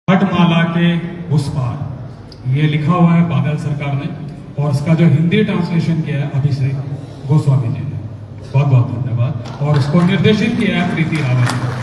पाठमाला के उस पार, ये लिखा हुआ है बादल सरकार ने और इसका जो हिंदी ट्रांसलेशन किया है अभिषेक गोस्वामी जी ने। बहुत बहुत धन्यवाद। और इसको निर्देशित किया है प्रीति रावत ने।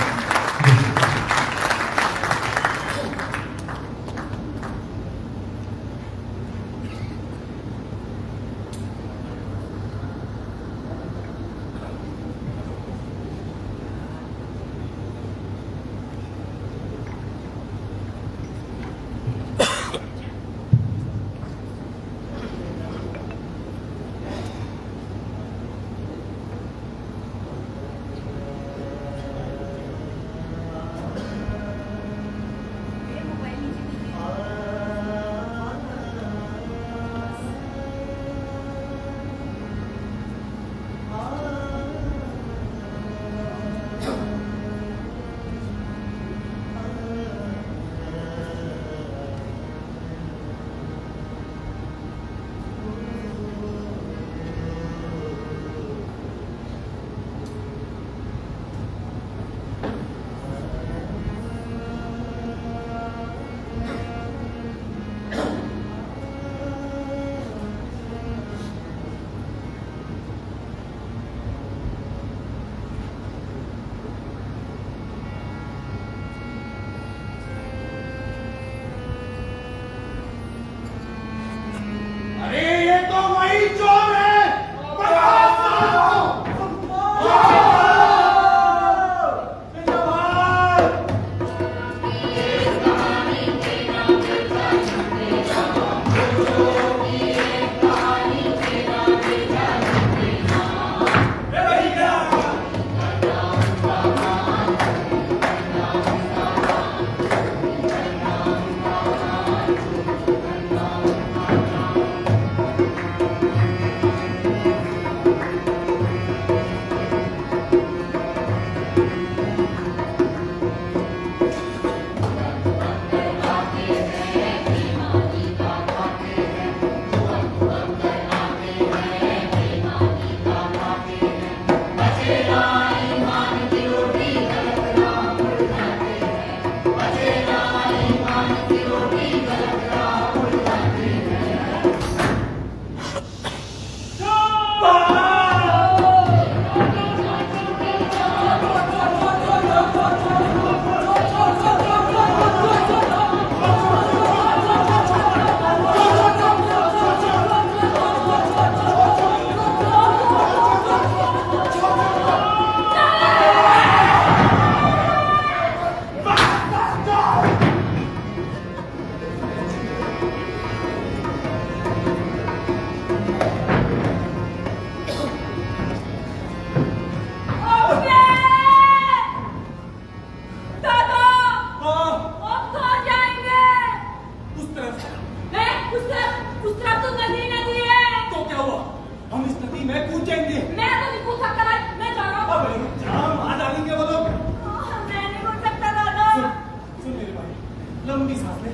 लंबी सांस ले।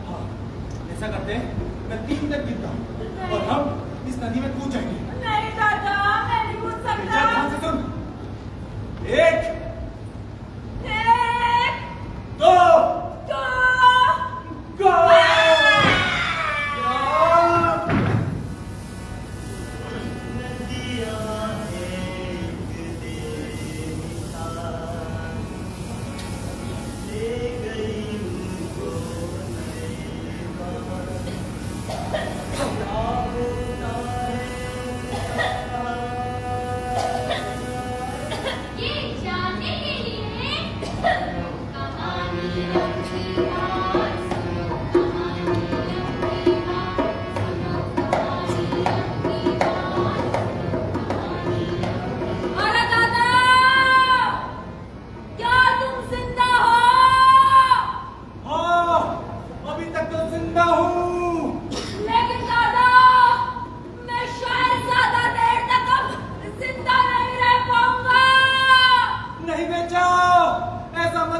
हाँ, ऐसा करते हैं, मैं 3 तक गिनता हूँ और हम इस नदी में कूद जाएंगे। नहीं दादा, मैं नहीं कूद सकता। ध्यान से सुन। 1 2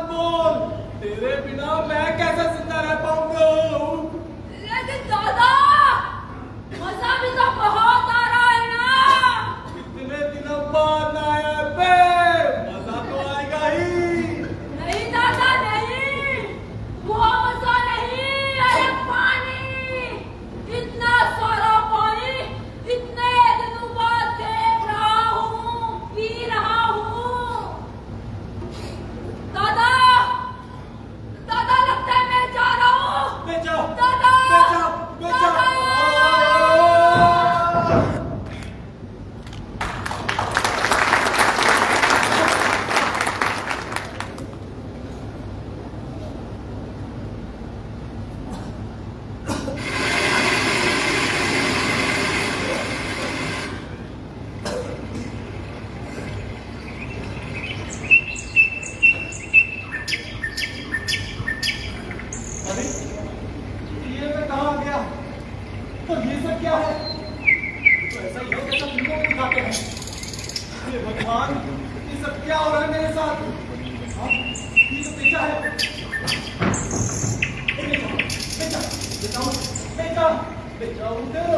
गो। तेरे बिना मैं कैसे जिंदा रह पाऊंगा? लेकिन दादा, मजा भी तो बहुत आ रहा है ना। कितने दिनों बाद आया बे, मजा तो आएगा ही। नहीं दादा नहीं, अरे ये मैं कहाँ आ गया? और ये सब क्या है? तो ऐसा ही है जैसा फिल्मों में दिखाते हैं। हे भगवान, ये सब क्या हो रहा है मेरे साथ? हाँ, ये तो बेचा है। बेचा, बेचा, बेचा, बेचा, बेचा,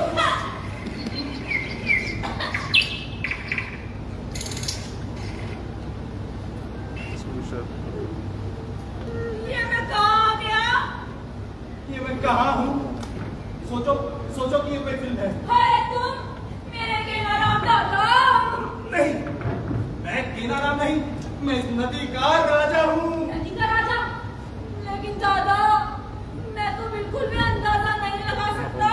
ये मैं कहाँ आ गया? ये मैं कहाँ हूँ? सोचो, सोचो कि ये कोई फिल्म है। हाय तुम मेरे केनाराम दादा। नहीं, मैं कीनाराम नहीं, मैं इस नदी का राजा हूँ। नदी का राजा? लेकिन दादा, मैं तो बिल्कुल भी अंदाजा नहीं लगा सकता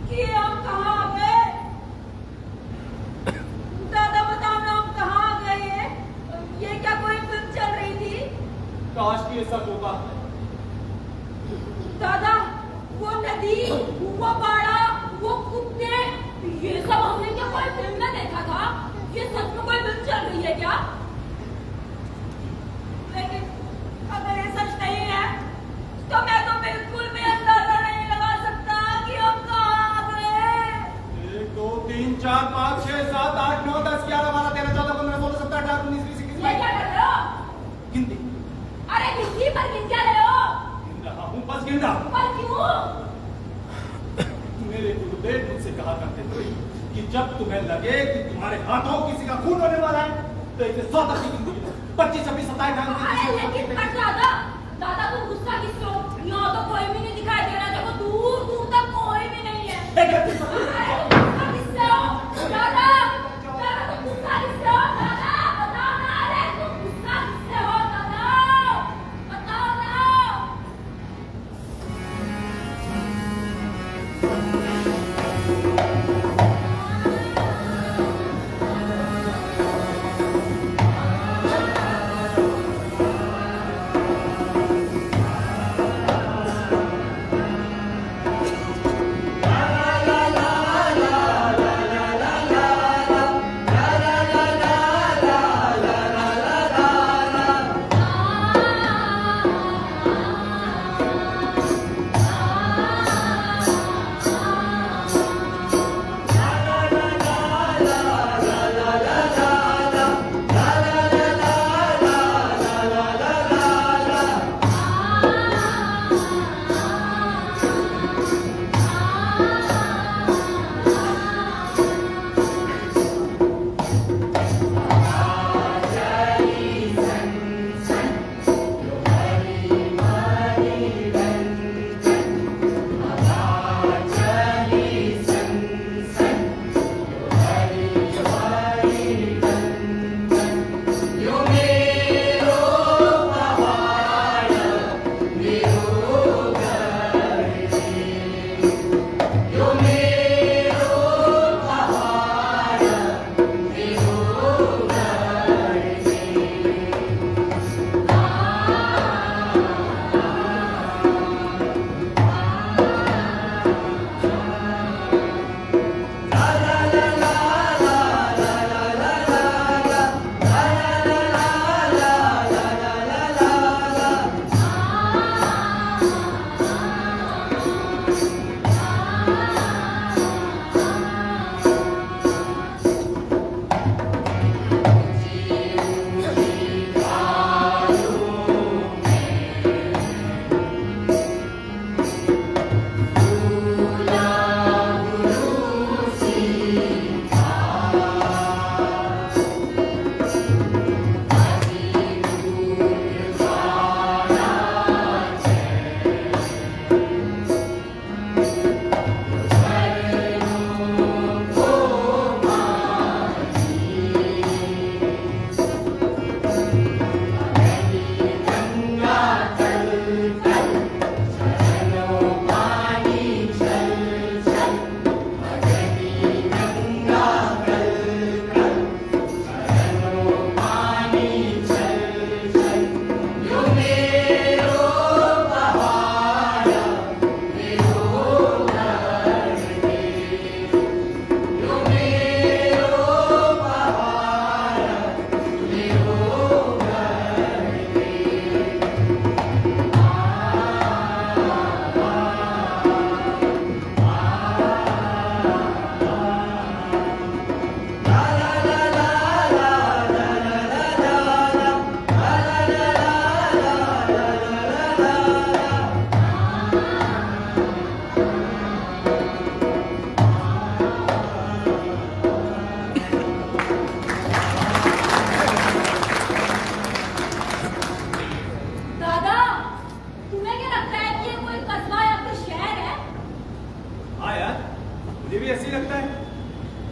कि हम कहाँ आ गए। दादा बताओ ना, हम कहाँ आ गए हैं? ये क्या कोई फिल्म चल रही थी? काश की ये सच होता। दादा, वो नदी, वो बाड़ा, वो कुत्ते, ये सब हमने क्या कोई फिल्म में देखा था? ये सच में कोई फिल्म चल रही है क्या? लेकिन अगर ये सच नहीं है, तो मैं तो बिल्कुल भी अंदाजा नहीं लगा सकता कि हम कहाँ आ गए। 1 2 3 4 5 6 7 8 9 10 11 12 13 14 15 16 17 18 19 20 21 ये क्या कर रहे हो? गिनती अरे किसी पर गिन क्या रहे हो? गिन रहा हूँ, बस गिन रहा हूँ। पर क्यों? मेरे गुरुदेव मुझसे कहा करते थे कि जब तुम्हें लगे कि तुम्हारे हाथों किसी का खून होने वाला है, तो इसे 100 तक की गिनती लो। 25 26 27 अरे लेकिन पर दादा, दादा तुम गुस्सा किससे हो? यहाँ तो कोई भी नहीं दिखाई दे रहा, देखो दूर दूर तक कोई भी नहीं है। अरे तुम गुस्सा किससे हो? दादा, दादा तुम गुस्सा किससे हो? दादा बताओ ना, अरे तुम गुस्सा किससे हो? बताओ, बताओ ना। दादा, तुम्हें क्या लगता है कि ये कोई कस्बा या फिर शहर है? हाँ यार, मुझे भी ऐसे ही लगता है।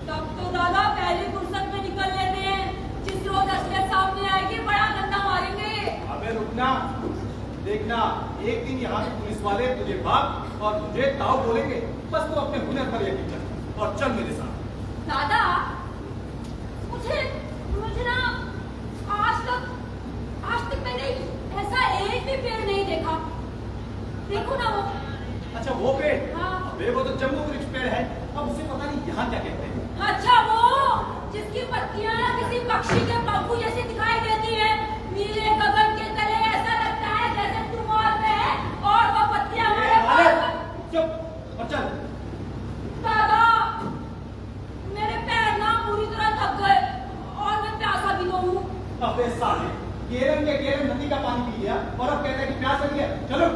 तब तो दादा पहली फुर्सत में निकल लेते हैं। जिस रोज असलियत सामने आएगी बड़ा डंडा मारेंगे। अबे रुकना, देखना एक दिन यहाँ के पुलिस वाले तुझे बाप और तुझे ताऊ बोलेंगे। बस तू अपने हुनर पर यकीन कर और चल मेरे साथ। दादा, मुझे मुझे ना आज तक मैंने ऐसा एक भी पेड़ नहीं देखा। देखो ना वो। अच्छा वो पेड़? हाँ। अबे वो तो जम्मू वृक्ष पेड़ है। अब उसे पता नहीं यहाँ क्या कहते हैं। अच्छा वो जिसकी पत्तियां किसी पक्षी के पंखों जैसी दिखाई देती है। नीले गगन के तले ऐसा लगता है जैसे तुम और मैं और वो पत्तियां हमारे पास। चुप और चल। दादा, मेरे पैर ना पूरी तरह थक गए और मैं प्यासा भी तो हूँ। अबे साले, केरन के केरन नदी का पानी पी लिया और अब कहता है कि प्यास लगी है। चलो।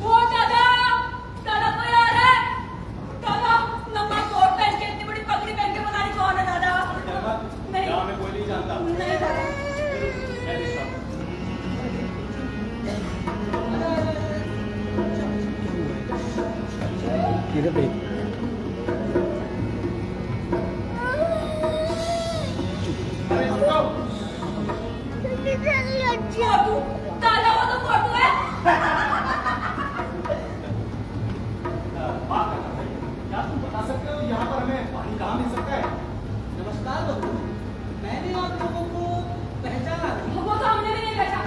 ओ दादा, दादा कोई और है? दादा, लंबा कोट पहन के इतनी बड़ी पगड़ी पहन के पता नहीं कौन है दादा? नहीं। यहाँ मैं कोई नहीं जानता। नहीं दादा। मैं देखता हूँ। अरे रुको। फोटू, दादा वो तो फोटू है। बात करना भाई, क्या तुम बता सकते हो यहाँ पर हमें पानी कहाँ मिल सकता है? नमस्कार बबू, मैंने आप लोगों को पहचाना नहीं। वो तो हमने भी नहीं देखा।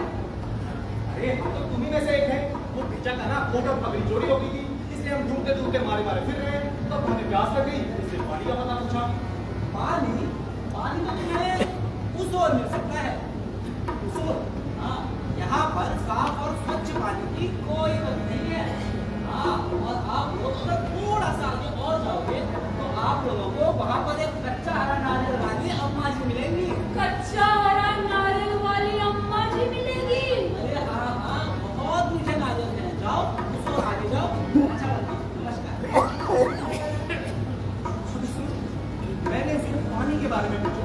अरे हम तो तुम्ही में से एक है। वो भिजा का ना कोट और पगड़ी चोरी हो गई थी, इसलिए हम ढूंढते ढूंढते मारे मारे फिर रहे। तब हमें प्यास लग गई, इसलिए पानी का पता पूछा। पानी पानी तो तुम्हें उस ओर मिल सकता है। उस ओर? हाँ, यहाँ पर साफ और स्वच्छ पानी की कोई कमी नहीं है। हाँ, और आप लोग अगर थोड़ा सा आगे और जाओगे तो आप लोगों को वहाँ पर एक कच्चा हरा नारियल वाली अम्मा जी मिलेंगी। कच्चा हरा नारियल वाली अम्मा जी मिलेगी। अरे हाँ हाँ, बहुत मीठे नारियल हैं। जाओ उस ओर आगे जाओ। अच्छा लगा। नमस्कार। मैंने उसको पानी के बारे में पूछा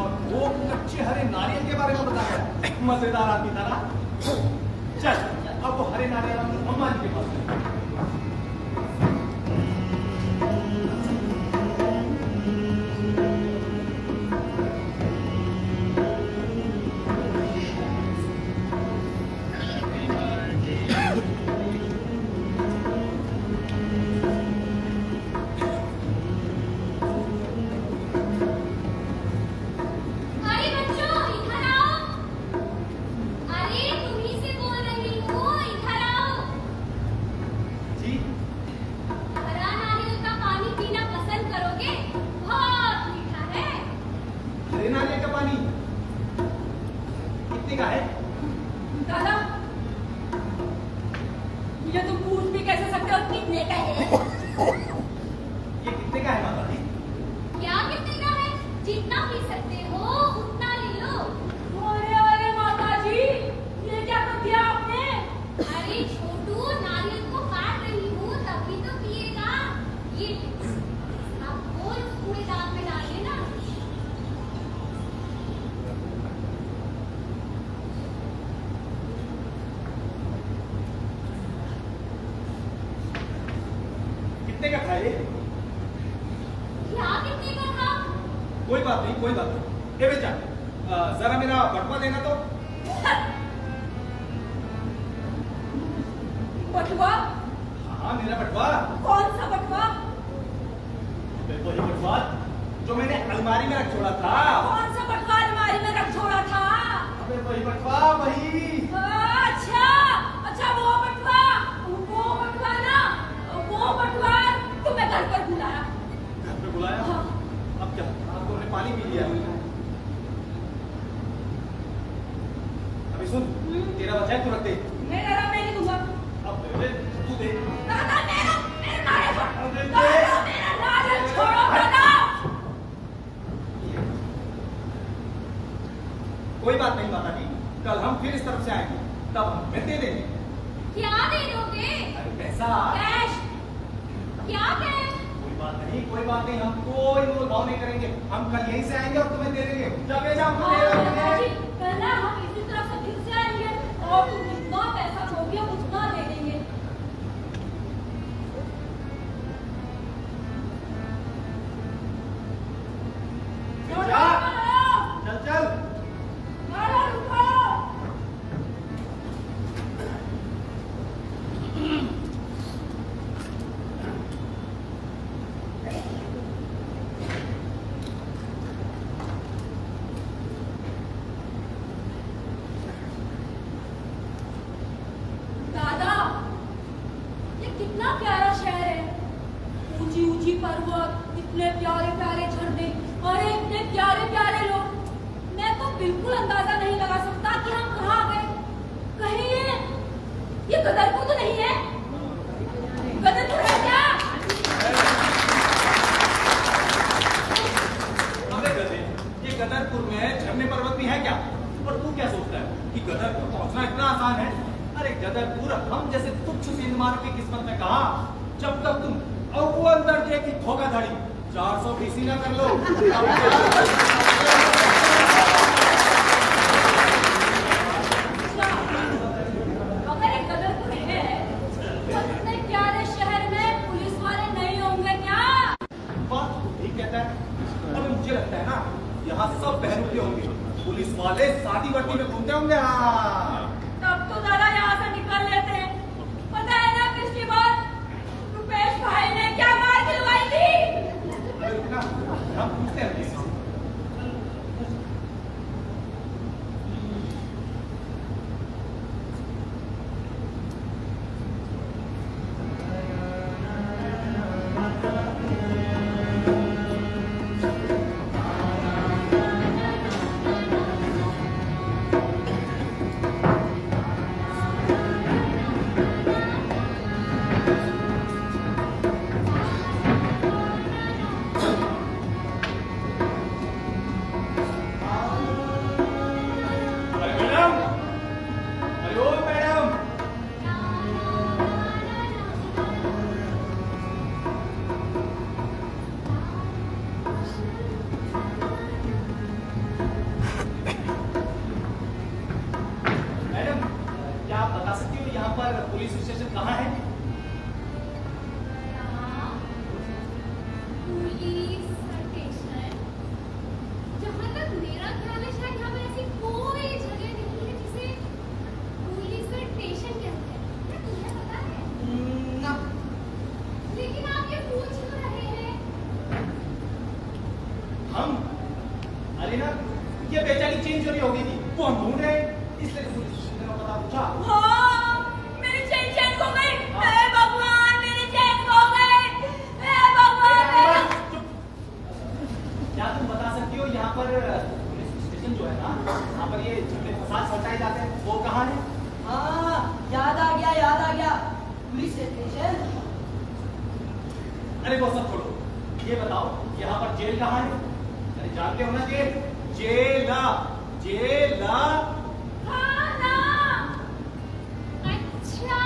और वो कच्चे हरे नारियल के बारे में बताया। मजेदार आदमी था ना। चल अब वो हरे नारियल अम्मा जी के पास है। अरे बच्चों, इधर आओ। अरे तुम्ही से बोल रही हूँ, इधर आओ। जी हरा नारियल का पानी पीना पसंद करोगे? बहुत मीठा है। हरे नारियल का पानी कितने का है? दादा, ये तुम पूछ भी कैसे सकते हो कितने का है? ये कितने का है माता जी? क्या कितने का है? जितना पी सकते हो उतना ले लो। अरे अरे माता जी, ये क्या कर दिया आपने? अरे छोटू, नारियल को काट रही हूँ तभी तो पिएगा। ये आपको इस कूड़ेदान में डालिए ना। कितने का था ये? क्या कितने का था? कोई बात नहीं, कोई बात नहीं। ए बेटा, जरा मेरा बटुआ देना तो। बटुआ? हाँ मेरा बटुआ। कौन सा बटुआ? वही बटुआ जो मैंने अलमारी में रख छोड़ा था। कौन सा बटुआ अलमारी में रख छोड़ा था? अबे वही बटुआ, वही। अच्छा अच्छा, वो बटुआ ना, वो बटुआ तुम्हें घर पर बुलाया। घर पे बुलाया? हाँ। अब क्या? आपको हमने पानी पी लिया। अभी सुन, तेरा बचा है, तू रख दे। मेरा मैं नहीं दूंगा। अब दे, तू दे। दादा, मेरा नारियल छोड़ो। अरे दे। दादा, मेरा नारियल छोड़ो दादा। कोई बात नहीं माता जी, कल हम फिर इस तरफ से आएंगे, तब हम फिर दे देंगे। क्या दे दोगे? अरे पैसा। कैश? क्या कैश? कोई बात नहीं, हम कोई मोल भाव नहीं करेंगे, हम कल यहीं से आएंगे और तुम्हें दे देंगे। जब ले जाओ हाँ, दादाजी, कल ना हम इसी तरफ से फिर से आएंगे और तुम जितना पैसा दोगे हम उतना दे देंगे। चल चल। दादा रुको। दादा, ये कितना प्यारा शहर है। ऊंची ऊंची पर्वत, इतने प्यारे प्यारे झरने, अरे इतने प्यारे प्यारे लोग। मैं तो बिल्कुल अंदाजा नहीं लगा सकता कि हम कहाँ गए। कहीं ये गदरपुर तो नहीं है? गदरपुर है क्या? अबे गधे, ये गदरपुर में झरने पर्वत भी है क्या? और तू क्या सोचता है कि गदरपुर पहुंचना इतना आसान है? अरे गदरपुर हम जैसे तुच्छ सिंधमार्ग की किस्मत में कहा, जब तक तुम और वो अंदर जे की धोखाधड़ी 400 बीसी ना कर लो। अगर ये गदरपुर है तो इतने प्यारे शहर में पुलिस वाले नहीं होंगे क्या? बात तो ठीक कहता है। अबे मुझे लगता है ना, यहाँ सब बहनों के होंगे, पुलिस वाले शादी वर्दी में घूमते होंगे। हाँ, तब तो दादा यहाँ से निकल लेते हैं। पता है ना पिछली बार रुपेश भाई ने क्या मार खिलवाई थी? अरे रुकना, हम पूछते हैं किसी से। अरे मैडम, अरे ओ मैडम, मैडम, क्या आप बता सकती हो यहाँ पर पुलिस स्टेशन कहाँ है? पुलिस स्टेशन, जहाँ तक मेरा ख्याल है शायद यहाँ पे ऐसी कोई जगह नहीं है जिसे पुलिस स्टेशन कहते हैं। क्या तुम्हें पता है? ना। लेकिन आप ये पूछ क्यों रहे हैं? हम? अरे ना, ये बेचारी चेन चोरी हो गई थी, वो हम ढूंढ रहे हैं, इसलिए पुलिस स्टेशन का पता पूछा। हाँ, मेरी चेन खो गई। हे भगवान, मेरी चेन खो गई। हे भगवान। चुप। क्या तुम बता सकती हो यहाँ पर पुलिस स्टेशन जो है ना, यहाँ पर ये झंडे फसाद सटाए जाते हैं, वो कहाँ है? हाँ, याद आ गया। Police station. अरे वो सब छोड़ो, ये बताओ यहाँ पर जेल कहाँ है? अरे जानते हो ना जेल? जेला, जेला। खाना। अच्छा,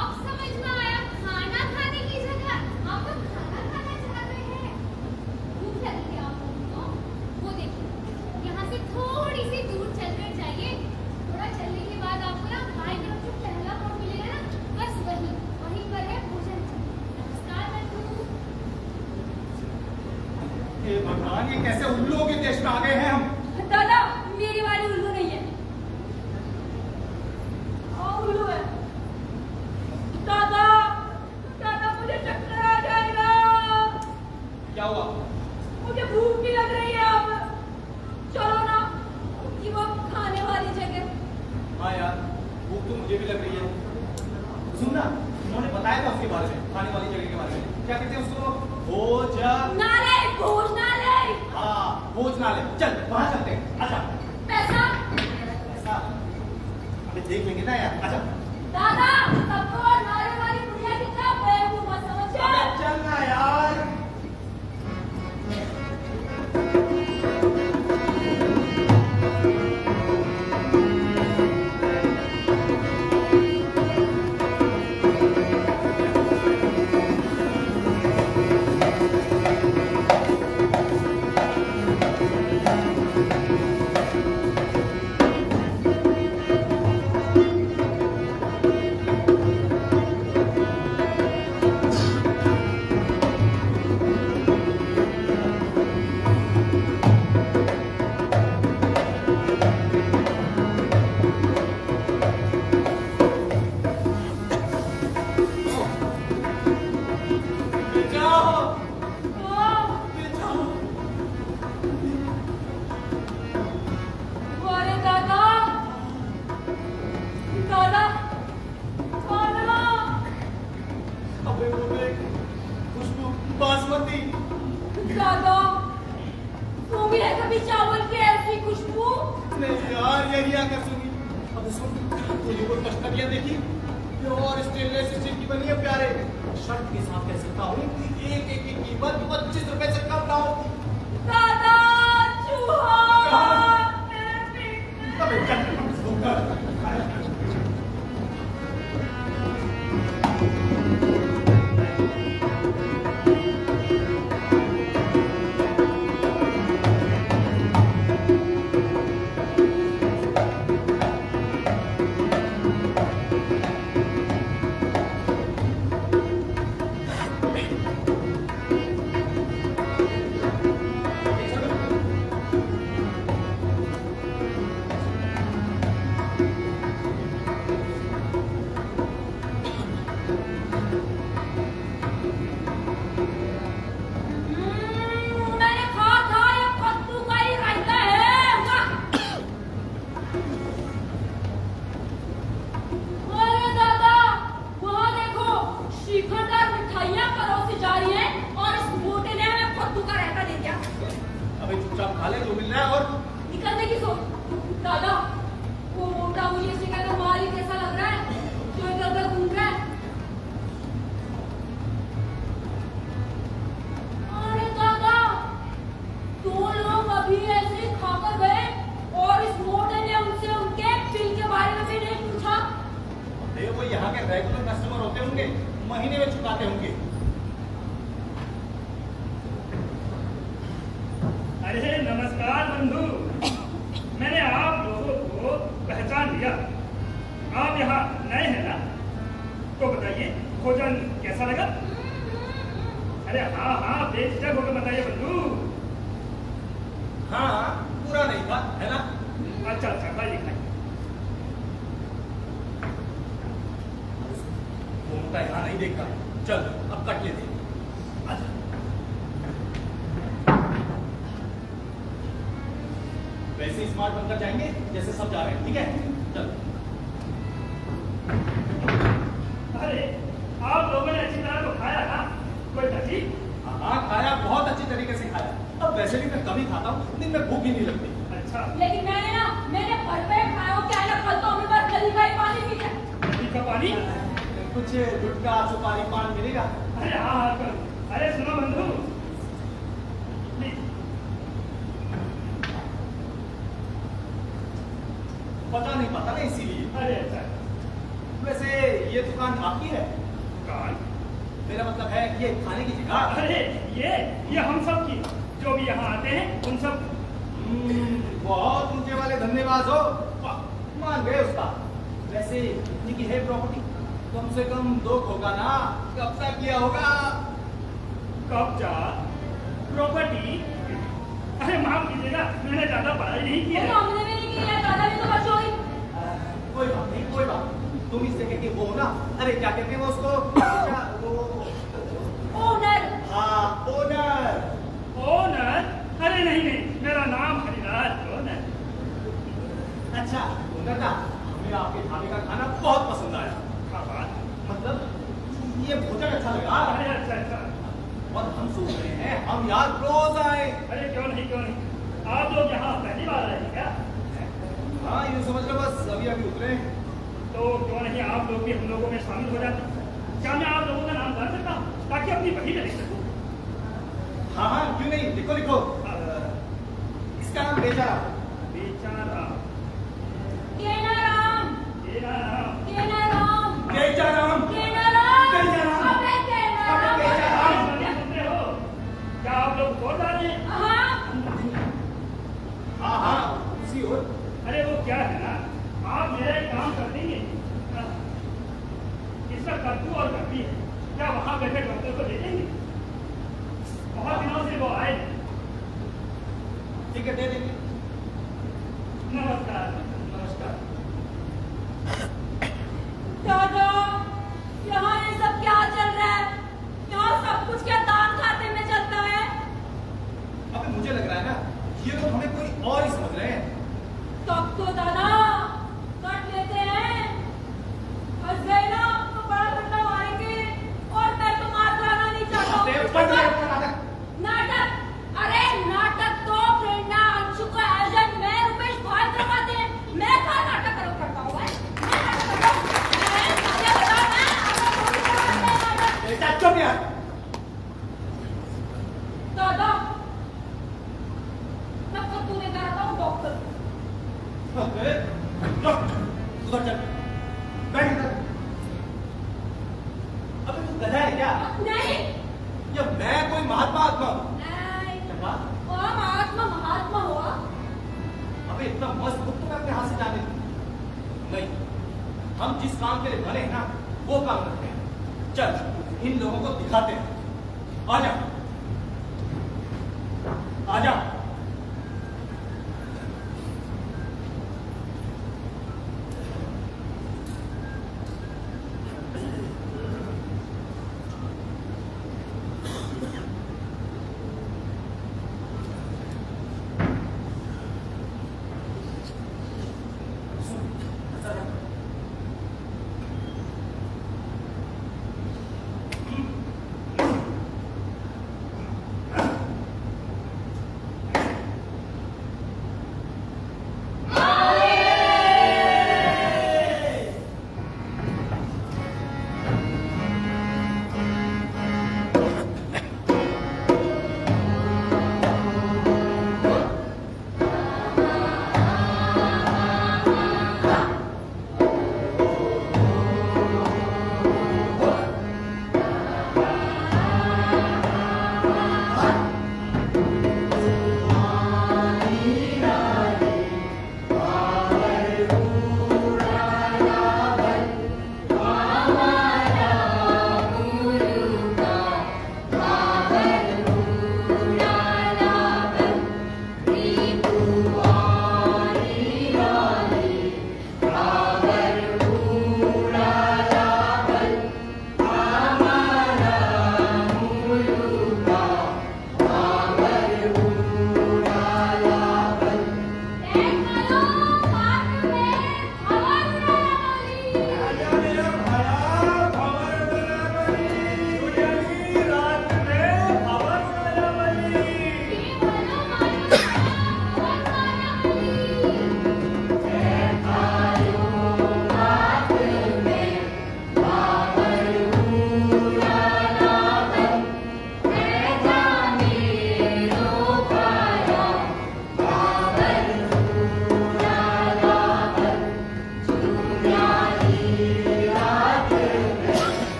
अब समझ में आया, खाना खाने की जगह। आप लोग खाना खाना चाहते हैं? भूख लगी है आप लोगों को? वो देखिए, यहाँ से थोड़ी सी दूर चलकर जाइए। थोड़ा चलने के बाद आपको ना बाईं तरफ जो पहला मोड़ मिलेगा ना, बस वहीं पर है भोजन। नमस्कार बंधु। हे भगवान, ये कैसे उल्लुओं के देश में आ गए हैं हम? दादा, मेरी वाली उल्लू नहीं है। उल्लू है। दादा, दादा मुझे चक्कर आ जाएगा। क्या हुआ? मुझे भूख भी लग रही है अब। चलो ना, कि वो खाने वाली जगह। हाँ यार, भूख तो मुझे भी लग रही है। सुन ना, उन्होंने बताया था उसके बारे में, खाने वाली जगह के बारे में। क्या कहते हैं उसको? भोजनालय, भोजनालय। हाँ, भोजनालय। चल वहां चलते हैं, आजा। पैसा? ऐसा अबे देख लेंगे ना यार, आजा। दादा, सबको नारे वाली बुढ़िया की तरफ बेवकूफ मत समझिए। अबे चल ना यार। यार ये रिया कर सुनी। अब सुन, तूने कोई कस्टडियां देखी और स्टेनलेस स्टील की बनी है प्यारे, शर्ट के साथ कह सकता हूँ कि एक एक की कीमत 25 रुपए से कम ना होती। दादा चूहा अबे चल मैंने कहा था ये कद्दू का ही रायता है। अरे दादा वहाँ देखो श्रीखंड मिठाइयाँ परोसी जा रही हैं और इस मोटे ने हमें कद्दू का रायता दे दिया। अबे चुपचाप खा ले जो मिल रहा है और निकलने की सोच। दादा वो मोटा मुझे से कहता माल ही कैसा लग रहा है जो इधर उधर घूम रहा है। अरे दादा दो लोग अभी ऐसे ही खाकर गए और इस मोटे ने उनसे उनके बिल के बारे में भी नहीं पूछा। अरे वो यहाँ के रेगुलर कस्टमर होते होंगे, महीने में चुकाते होंगे। अरे नमस्कार बंधु, मैंने आप लोगों को पहचान लिया। आप यहाँ नए हैं ना? तो बताइए भोजन कैसा लगा? अरे हाँ हाँ बेझिझक होकर बताइए बंधु। हाँ पूरा नहीं था है ना। अच्छा अच्छा खाइए खाइए। वो मोटा यहाँ नहीं देखा, चल अब कट लेते हैं। आजा। वैसे स्मार्ट बनकर जाएंगे जैसे सब जा रहे हैं, ठीक है चल। अरे आप लोगों ने अच्छी तरह तो खाया ना? कोई तकलीफ? हाँ खाया, बहुत अच्छी तरीके से खाया। अब वैसे भी मैं कभी खाता हूँ, दिन में भूख ही नहीं लगती। अच्छा लेकिन मैंने भरपेट खाया हो क्या है ना, कल तो हमें बस गली का ही पानी पी लिया। नदी का पानी? कुछ गुटखा सुपारी पान मिलेगा? अरे हाँ हाँ कर। अरे सुनो बंधु, प्लीज। पता नहीं पता नहीं इसीलिए। अरे अच्छा वैसे ये दुकान आपकी है? कौन? मेरा मतलब है कि ये खाने की जगह। अरे ये हम सब की जो भी यहाँ आते हैं उन सब। बहुत ऊंचे वाले धन्यवाद हो, वाह, मान गए उसका। वैसे कितनी की है प्रॉपर्टी? कम से कम 2 होगा ना। कब्जा किया होगा? कब्जा प्रॉपर्टी? अरे माफ कीजिएगा, मैंने ज्यादा पढ़ाई नहीं की वो है। तो हमने भी नहीं किया, दादा भी तो बच हुई। कोई बात नहीं कोई बात नहीं। तुम इससे कहते हो ना, अरे क्या कहते हैं वो उसको? अच्छा, वो ओनर। हाँ ओनर। ओनर? अरे नहीं नहीं, मेरा नाम हरिराज ओनर। अच्छा ओनर ना, हमें आपके ढाबे का खाना बहुत पसंद आया। क्या बात? मतलब ये भोजन अच्छा लगा अरे अच्छा अच्छा। और हम सोच रहे हैं हम यार रोज आए। अरे क्यों नहीं, आप लोग यहाँ पहली बार आए हैं क्या? हाँ यूँ समझ लो बस अभी अभी उतरे हैं। तो क्यों नहीं आप लोग भी हम लोगों में शामिल हो जाते? क्या मैं आप लोगों का नाम जान सकता हूँ ताकि अपनी बही में लिख सकूँ? हाँ हाँ क्यों नहीं, लिखो लिखो। इसका नाम बेचारा। बेचारा? केनाराम। केनाराम? केनाराम। बेचाराम। केनाराम। बेचाराम। अबे केनाराम। अबे बेचाराम। सुनते हो? क्या आप लोग बोल रहे हैं? हाँ। हाँ हाँ उसी हो। अरे वो क्या है ना, आप मेरा एक काम कर देंगे। इसका कद्दू और कद्दी है, क्या वहाँ बैठे डॉक्टर को दे देंगे? बहुत दिनों से वो आए। ठीक है दे देंगे। नमस्कार। नमस्कार। दादा यहाँ ये सब क्या चल रहा है? यहाँ सब कुछ क्या दान खाते में चलता है? अबे मुझे लग रहा है ना ये लोग हमें कोई और ही समझ रहे हैं। तब तो दादा कट लेते हैं। फंस गए ना तो बड़ा डंडा मारेंगे और मैं तो मार खाना नहीं चाहता हूँ। नाटक? अरे नाटक तो प्रेरणा अंशु का आयोजन में रुपेश भाई करवाते अबे, रुक, उधर चल, बैठ इधर। अबे तू गधा है क्या? नहीं या मैं कोई महात्मा आत्मा हूँ? नहीं चंगा, वह महात्मा महात्मा हुआ अबे इतना मस्त मुक्त मैं अपने हाथ से जाने दूँ? नहीं, हम जिस काम के लिए बने हैं ना, वो काम करते हैं। चल, इन लोगों को दिखाते हैं। आजा, आजा।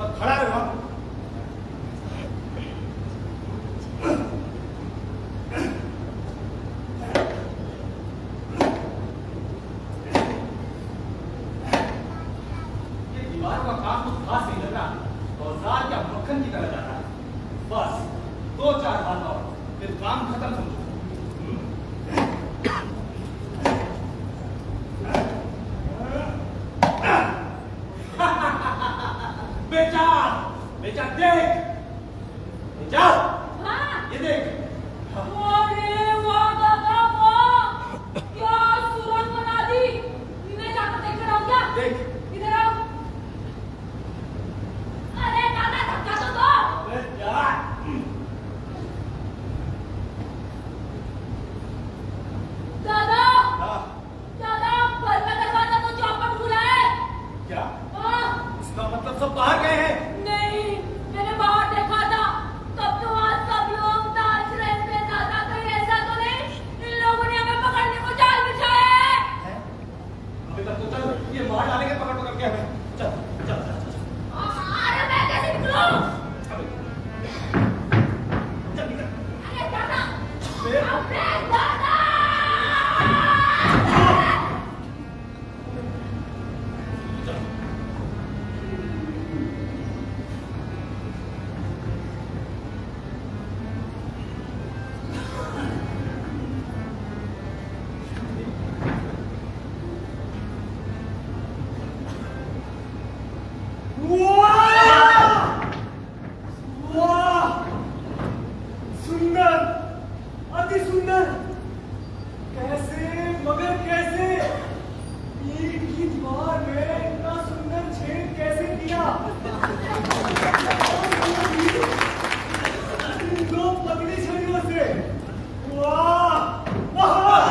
बस खड़ा है वहां। ये दीवार का काम कुछ खास नहीं लग रहा, औजार क्या मक्खन की तरह जा रहा है। बस 2-4 बात और फिर काम खत्म समझो। बेटा बेटा देख, बेटा हाँ। ये देख। अरे वाह दादा वाह, क्या सूरत बना दी। मैं जाकर देख रहा हूँ क्या? देख। इधर आओ। अरे दादा धक्का तो दो। अरे जा। दादा हाँ, दादा घर का दरवाजा तो चौपट खुला है। क्या हाँ इसका मतलब सब बाहर गए हैं? नहीं, मैंने बाहर देखा था, तब तो वहाँ सब लोग नाच रहे थे। दादा कहीं ऐसा तो नहीं इन लोगों ने हमें पकड़ने को जाल बिछाया है? हैं? अभी तक तो चल, ये मार डालेंगे पकड़ पकड़ के हमें। चल चल चल चल अरे मैं कैसे निकलूं? चल निकल। अरे दादा फिर? अबे दादा वाह! सुंदर, अति सुंदर। कैसे मगर कैसे एक ही दीवार में इतना सुंदर छेद कैसे किया? दो पतली छड़ियों से। वाह वाह!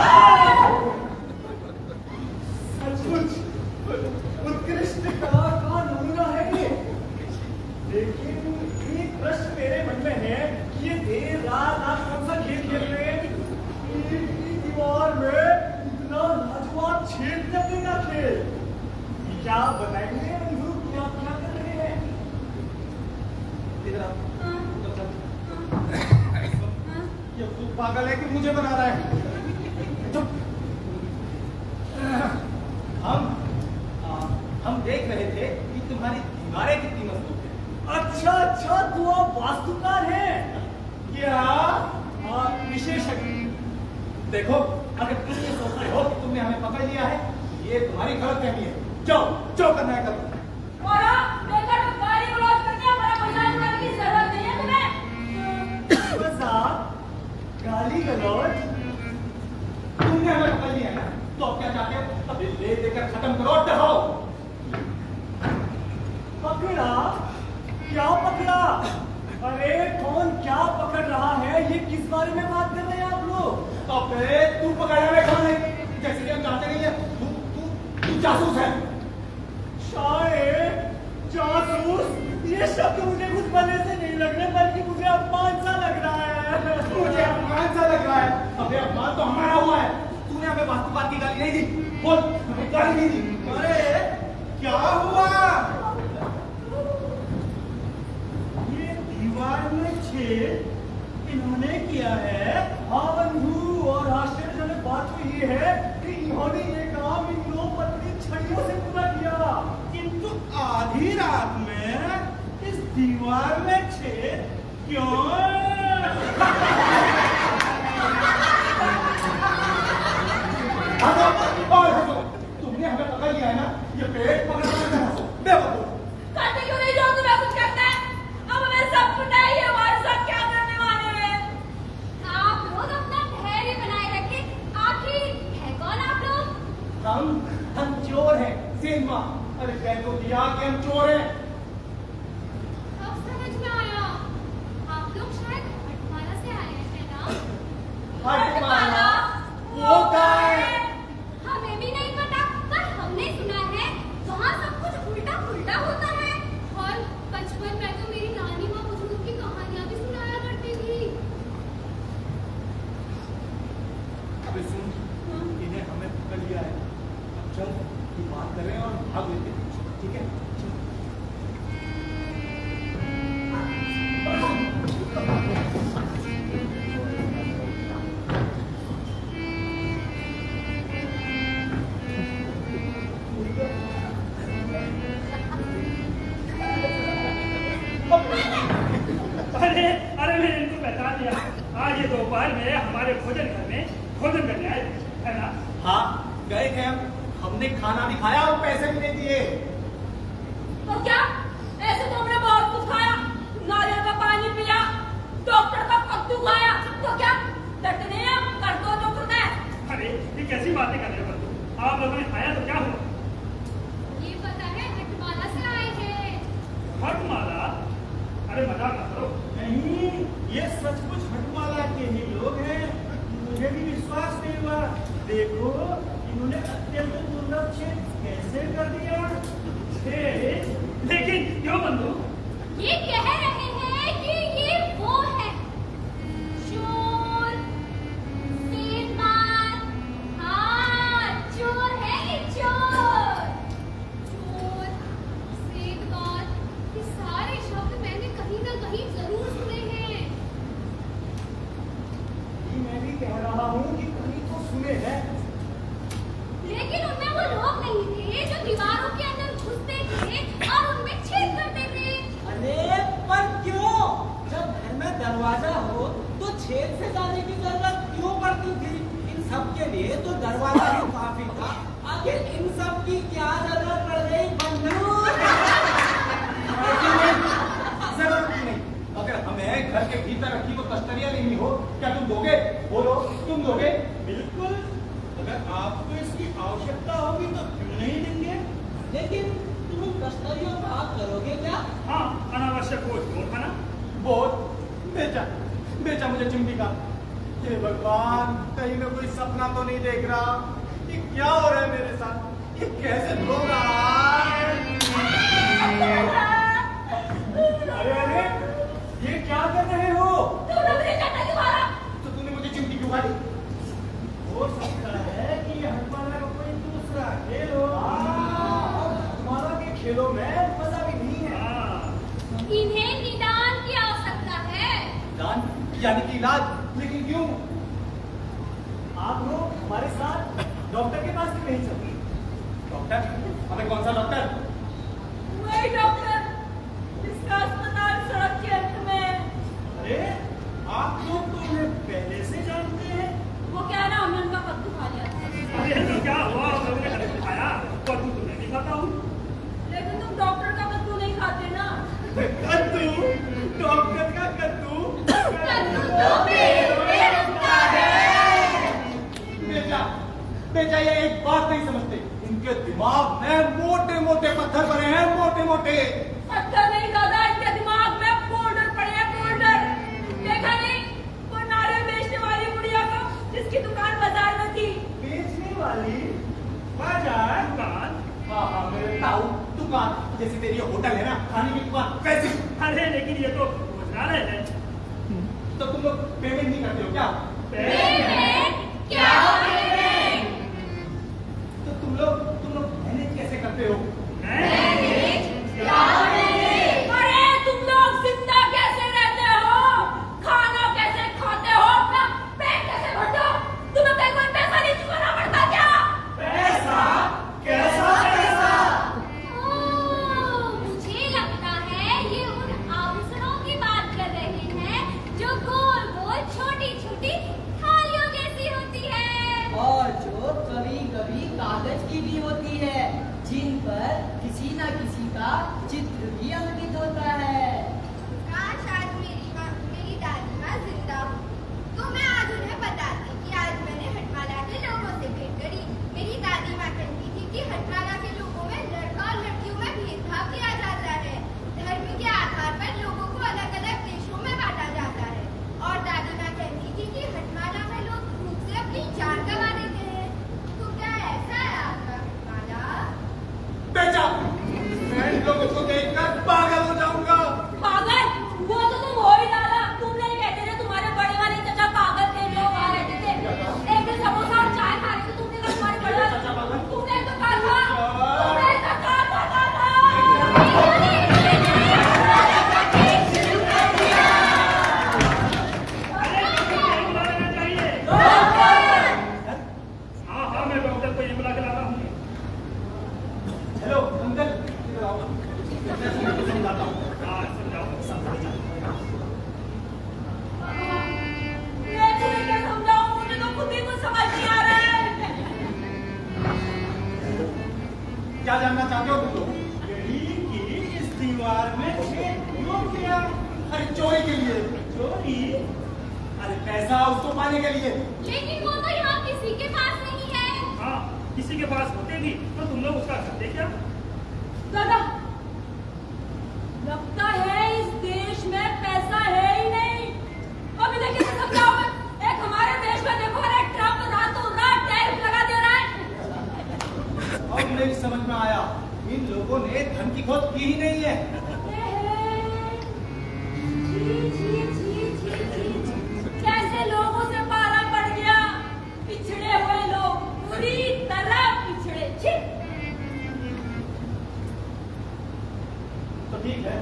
सचमुच उत्कृष्ट कला का नमूना है ये। लेकिन एक प्रश्न मेरे मन में है कि ये देर रात आप कौन सा खेल खेल रहे हैं? एक ही दीवार में इतना लाजवाब छेद करने का खेल। क्या आप बताएंगे बंधु कि आप क्या कर रहे हैं? इधर आओ। उधर चल। ये तू पागल है कि मुझे बना रहा है? चुप। हम देख रहे थे कि तुम्हारी दीवारें कितनी मजबूत है। अच्छा अच्छा, तू आप वास्तुकार हैं क्या? विशेषज्ञ। देखो, अगर तुम ये सोचते हो कि तुमने हमें पकड़ लिया है, ये तुम्हारी गलतफहमी है। जाओ जो करना है करो। और बेटा तो गाली गलौज करके हमारा मजाक उड़ाने की जरूरत नहीं है तुम्हें। बस आप गाली गलौज, तुमने हमें पकड़ लिया है ना, तो अब क्या चाहते हो? अभी ले देकर खत्म करो और दबाओ। पकड़ा? क्या पकड़ा? अरे कौन क्या पकड़ रहा है? ये किस बारे में बात कर रहे हैं आप लोग? अबे तू पकड़ने में कौन है? जैसे कि हम जानते नहीं है। तू जासूस है। शायद जासूस, ये शब्द मुझे कुछ भले से नहीं लग रहे, बल्कि मुझे अपमान सा लग रहा है। मुझे अपमान सा लग रहा है? अबे अपमान तो हमारा हुआ है। तूने हमें वास्तुवाद की गाली नहीं दी। बोल, हमें गाली नहीं दी। अरे क्या हुआ? ये दीवार में छेद इन्होंने किया है। हाँ बंधु, और आश्चर्यजनक बात तो ये है कि इन्होंने ये काम इन दो पतली छड़ियों से पूरा किया। किंतु आधी रात में इस दीवार में छेद क्यों? तुमने हमें पकड़ लिया है ना, ये पेट पकड़ना है। बेवकूफ, करते क्यों नहीं जो तुम्हें कुछ करना है? अब हमें सब पता है ये हमारे साथ क्या करने वाले हैं। आप लोग अपना धैर्य बनाए रखें। आखिर है कौन आप लोग? हम चोर हैं। सिनेमा, अरे कह तो दिया कि हम चोर हैं। अब समझ में आया। आप लोग शायद हटवाला से आए हैं ना? हटवाला? वो कहाँ है? हमें भी नहीं पता, पर हमने सुना है वहाँ सब कुछ उल्टा पुल्टा होता है। और बचपन में तो मेरी नानी माँ बुजुर्ग की कहानियाँ भी सुनाया करती थी। अबे सुन, इन्हें हमें पकड़ लिया है। अब चल, ये बात कर रहे हैं और भाग लेते हैं। ठीक है? चल। अरे अरे मैंने इनको पहचान लिया। आज ये दोपहर में हमारे भोजन घर में भोजन करने आए थे, है ना? हाँ गए थे हमने खाना भी खाया और पैसे भी नहीं दिए। तो क्या ऐसे तो हमने बहुत कुछ खाया, नारियल का पानी पिया, डॉक्टर का कद्दू खाया, तो क्या डटने आप कर दो जो करना है। अरे ये कैसी बातें कर रहे हो बंधु? आप लोगों ने खाया तो क्या हुआ? ये पता है हटमाला से आए हैं। हटमाला? अरे मजाक मत करो। नहीं ये सचमुच हटमाला के ही लोग हैं। मुझे भी विश्वास नहीं हुआ। देखो इन्होंने अत्यंत दुर्लभ छेद कैसे कर दिया। लेकिन क्यों बंधु? ये कह रहे हैं कि ये वो है चोर सेठमार। हाँ चोर है ये चोर। चोर सेठमार ये सारे शब्द मैंने कहीं ना कहीं जरूर सुने हैं। मैं भी कह रहा हूँ कि कहीं तो सुने हैं। लेकिन उनमें वो लोग नहीं थे जो दीवारों के अंदर घुसते थे और उनमें छेद करते थे। अरे पर क्यों? जब घर में दरवाजा हो तो छेद से जाने की जरूरत क्यों पड़ती थी? इन सब के लिए तो दरवाजा ही काफी था। आखिर इन सब की क्या जरूरत पड़ गई बंधु? जरूरत नहीं। अगर हमें घर के भीतर रखी वो तश्तरियां लेनी हो, क्या तुम दोगे? बोलो तुम दोगे? बिल्कुल। अगर आपको इसकी आवश्यकता होगी तो क्यों नहीं देंगे? लेकिन तुम इन तश्तरियों का हाथ करोगे क्या? हाँ, अनावश्यक बोझ क्यों उठाना? बहुत बेचा मुझे चिमटी का। हे भगवान, कहीं मैं कोई सपना तो नहीं देख रहा। ये क्या हो रहा है मेरे साथ? ये कैसे हो रहा है? अरे ये क्या कर रहे हो? तुमने मुझे चाटा क्यों मारा? तो तूने मुझे चिमटी क्यों मारी? हो सकता है कि ये हटमाला का कोई दूसरा खेल हो। और हटमाला के खेलों में मजा भी नहीं है। हाँ, इन्हें निदान की आवश्यकता है। दान यानी कि इलाज, लेकिन क्यों? आप लोग हमारे साथ डॉक्टर के पास क्यों नहीं चलते? डॉक्टर? हमें कौन सा डॉक्टर? वही डॉक्टर जिसका अस्पताल सड़क के अंत में है। अरे आप लोग तो उन्हें पहले से जानते हैं। वो क्या है ना, हमने उनका कद्दू खा लिया था। अरे तो क्या हुआ? हम लोगों ने कद्दू खाया, कद्दू तो मैं नहीं खाता हूँ। लेकिन तुम डॉक्टर का कद्दू नहीं खाते ना। कद्दू? डॉक्टर का कद्दू? कद्दू तो बेटा है। बेटा ये एक बात नहीं समझते। इनके दिमाग में मोटे मोटे पत्थर भरे हैं, मोटे मोटे। पत्थर नहीं दादा, इनके दिमाग में पोल्डर पड़े हैं, पोल्डर। देखा नहीं वो नारियल बेचने वाली बुढ़िया को जिसकी दुकान बाजार में थी। बेचने वाली बाजार? दुकान? हाँ मेरे ताऊ, दुकान जैसे तेरी होटल है ना, खाने की दुकान वैसी। अरे लेकिन ये तो भोजनालय है। तो तुम लोग पेमेंट नहीं करते हो क्या? क्या तो तुम लोग मैनेज कैसे करते हो? अरे तुम लोग जिंदा कैसे रहते हो? खाना कैसे खाते हो? अपना पेट कैसे भरते हो? तुम्हें कहीं कोई पैसा नहीं चुकाना पड़ता क्या? पैसा? कैसा पैसा? मुझे लगता है ये उन आभूषणों की बात कर रहे हैं जो गोल गोल छोटी छोटी थालियों जैसी होती है। और जो कभी कभी कागज की भी होती है, जिन पर किसी न किसी का चित्र भी अंकित होता है। काश आज मेरी दादी माँ जिंदा हो तो मैं आज उन्हें बताती कि आज मैंने हटमाला के लोगों से भेंट करी। मेरी दादी माँ कहती थी कि हटमाला के लोगों में लड़का और लड़कियों में भेदभाव किया जाता है। धर्म के आधार पर लोगों को अलग अलग देशों में बांटा जाता है। और दादी माँ कहती थी कि हटमाला में लोग भूख से अपनी जान गंवा देते हैं। तो क्या ऐसा है आपका हटमाला? बेचा! मैं इन लोगों को देखकर पागल हो जाऊंगा। पागल? वो तो तुम हो ही डाला। तुम नहीं कहते थे तुम्हारे बड़े वाले चचा पागल थे, लोग आ रहे थे। एक दिन समोसा और चाय खा रहे थे, तुमने कहा तुम्हारे बड़े वाले चाचा पागल? तुमने तो कहा था। तुमने तो कहा था। अरे ये बुला लेना चाहिए। हाँ हाँ, मैं डॉक्टर को ये बुला के लाता हूँ। हेलो अंकल, इधर आओ। मैं समझाता हूँ। हाँ, समझाओ। दीवार में छेद क्यों किया? अरे चोरी के लिए। चोरी? अरे पैसा उसको पाने के लिए। लेकिन वो तो यहाँ किसी के पास नहीं है। हाँ, किसी के पास होते भी तो तुम लोग उसका करते क्या? दादा, लगता है इस देश में पैसा है ही नहीं। अभी देखिए तो सब क्या हुआ? एक हमारे देश में देखो, अरे ट्रम्प रातों रात टैरिफ लगा दे रहा है। अब मेरी समझ में आया, इन लोगों ने धन की खोज की ही नहीं है। छी, छी, छी, छी, छी। कैसे लोगों से पाला पड़ गया। पिछड़े हुए लोग पूरी तरह पिछड़े। छी। तो ठीक है,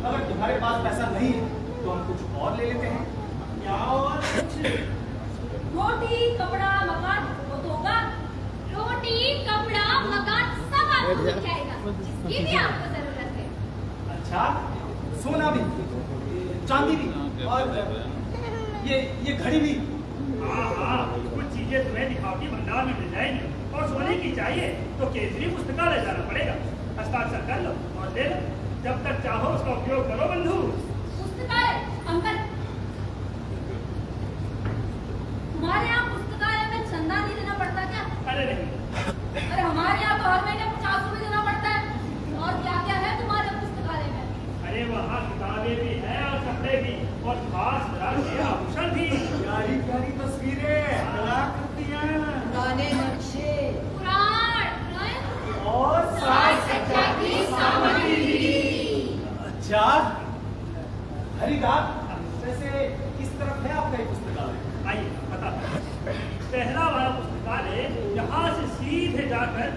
अगर तुम्हारे पास पैसा नहीं है तो हम कुछ और ले लेते हैं। क्या और कुछ? रोटी कपड़ा मकान वो तो होगा। रोटी कपड़ा मकान सब आपको मिल जाएगा, जिसकी भी आपको जरूरत है। अच्छा, सोना भी, चांदी भी, और ये घड़ी भी। हाँ हाँ, कुछ चीजें तुम्हें दिखावटी भंडार में मिल जाएगी और सोने की चाहिए तो केंद्रीय पुस्तकालय जाना पड़ेगा। हस्ताक्षर कर लो और ले लो। जब तक चाहो उसका उपयोग करो बंधु। पुस्तकालय अंकल, हमारे यहाँ पुस्तकालय में चंदा नहीं देना पड़ता क्या? अरे नहीं, अरे हमारे यहाँ तो हर महीने 50 रुपए देना पड़ता है। और क्या क्या है तुम्हारे पुस्तकालय में? अरे वहाँ किताबें भी हैं और कपड़े भी और खास तरह के आभूषण भी। प्यारी प्यारी तस्वीरें, कलाकृतियां पुराने नक्शे, पुराण और साज सज्जा की सामग्री भी। अच्छा, खरीदार वैसे किस तरफ है आपका ये पुस्तकालय? आइए बताता हूँ। पहला वाला पुस्तकालय यहाँ से सीधे जाकर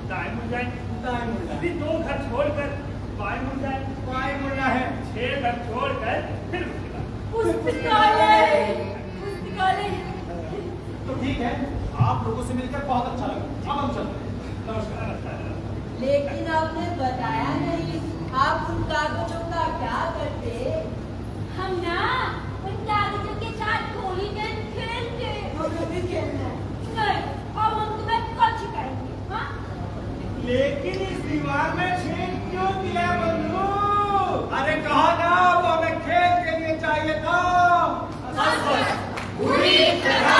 दाएं मुड़ जाएंगे, दाएं मुड़ना फिर 2 घर छोड़कर बाएं मुड़ जाएंगे, बाएं मुड़ना है। 6 घर छोड़कर फिर पुस्तकालय पुस्तकालय। तो ठीक है, आप लोगों से मिलकर बहुत अच्छा लगा। अब हम चलते हैं। नमस्कार। नमस्कार। लेकिन आपने बताया नहीं, आप उन कागजों का क्या करते? हम ना उन कागजों के साथ गोली में खेलते। हमें भी खेलना है। नहीं, अब हम तुम्हें कल सिखाएंगे। हाँ? लेकिन इस दीवार में छेद क्यों किया बंधु? अरे कहा ना, वो हमें खेल के लिए चाहिए था। पूरी तरह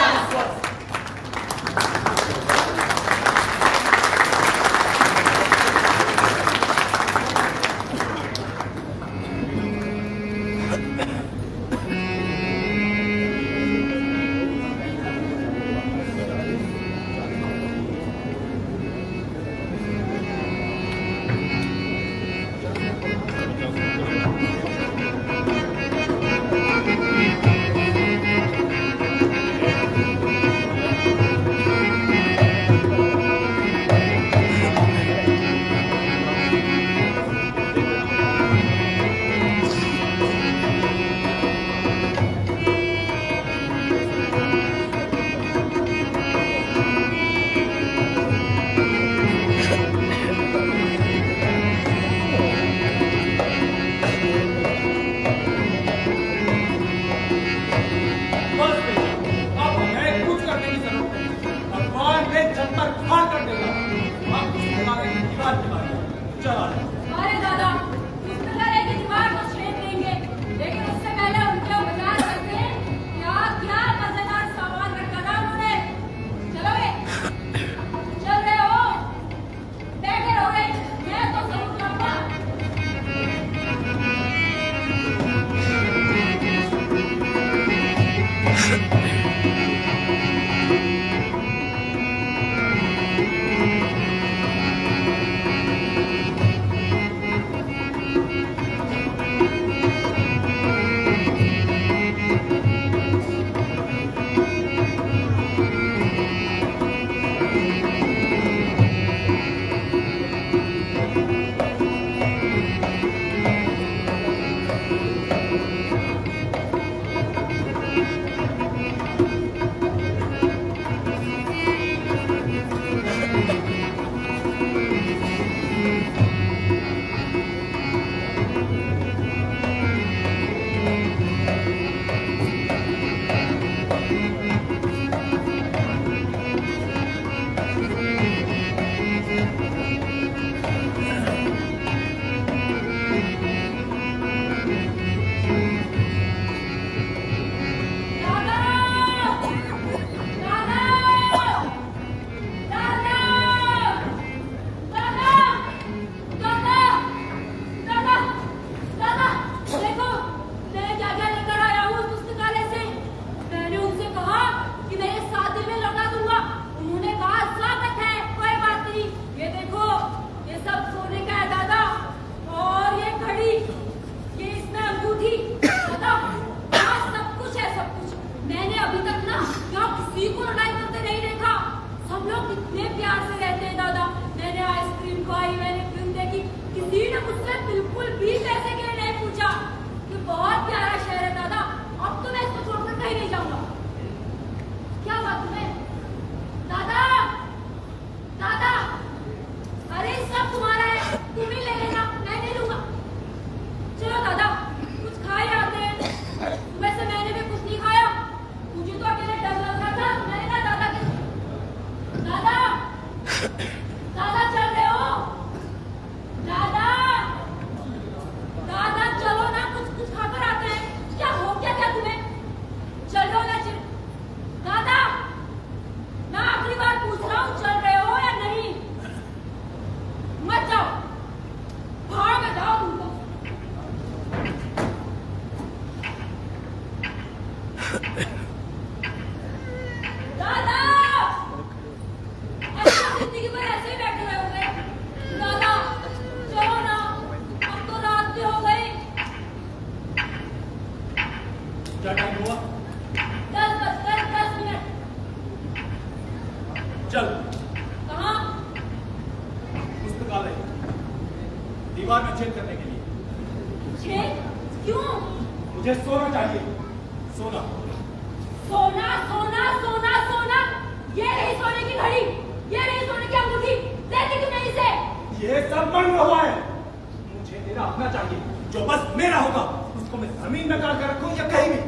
दीवार में छेद करने के लिए। छेद? क्यों? मुझे सोना चाहिए, सोना। सोना सोना सोना सोना, ये रही सोने की घड़ी, ये रही सोने की अंगूठी, देती क्यों नहीं इसे? ये सब बन हुआ है। मुझे मेरा अपना चाहिए, जो बस मेरा होगा। उसको मैं जमीन में गाड़ कर रखूं या कहीं भी,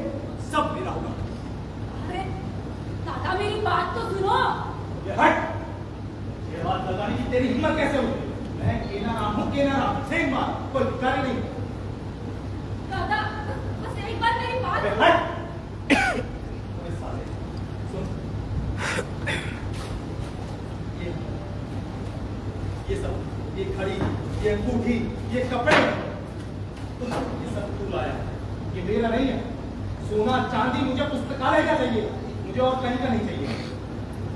सब मेरा होगा। अरे दादा मेरी बात तो सुनो। ये हट, ये बात बताने की तेरी हिम्मत कैसे हुई? मैं केना राम हूँ, केना राम, सेम बात, कोई भिखारी नहीं। दादा बस एक बार मेरी बात अबे सुनो। हट! अबे साले, सुन। ये सब, ये घड़ी, ये अंगूठी, ये कपड़े, ये सब तू लाया। ये मेरा नहीं है। सोना चांदी मुझे पुस्तकालय का चाहिए, मुझे और कहीं का नहीं चाहिए।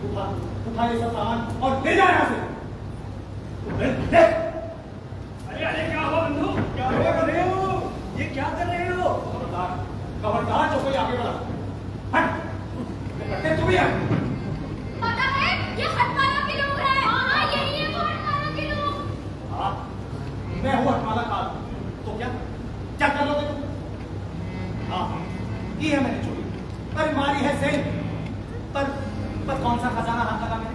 उठा, उठा ये सब सामान और ले जा यहाँ से। ले। अरे अरे क्या हुआ बंधु? क्या कर रहे हो? ये क्या कर रहे हो? खबरदार, खबरदार जो कोई आगे बढ़ा। हट! ये करते तू भी है। पता है ये हटवाला के लोग हैं। हाँ यही है वो हटवाला के लोग। हाँ, मैं हूँ हटवाला काल। तो क्या कर लोगे तुम? हाँ, की है मैंने चोरी, पर मारी है सही। पर कौन सा खजाना हाथ लगा मैंने?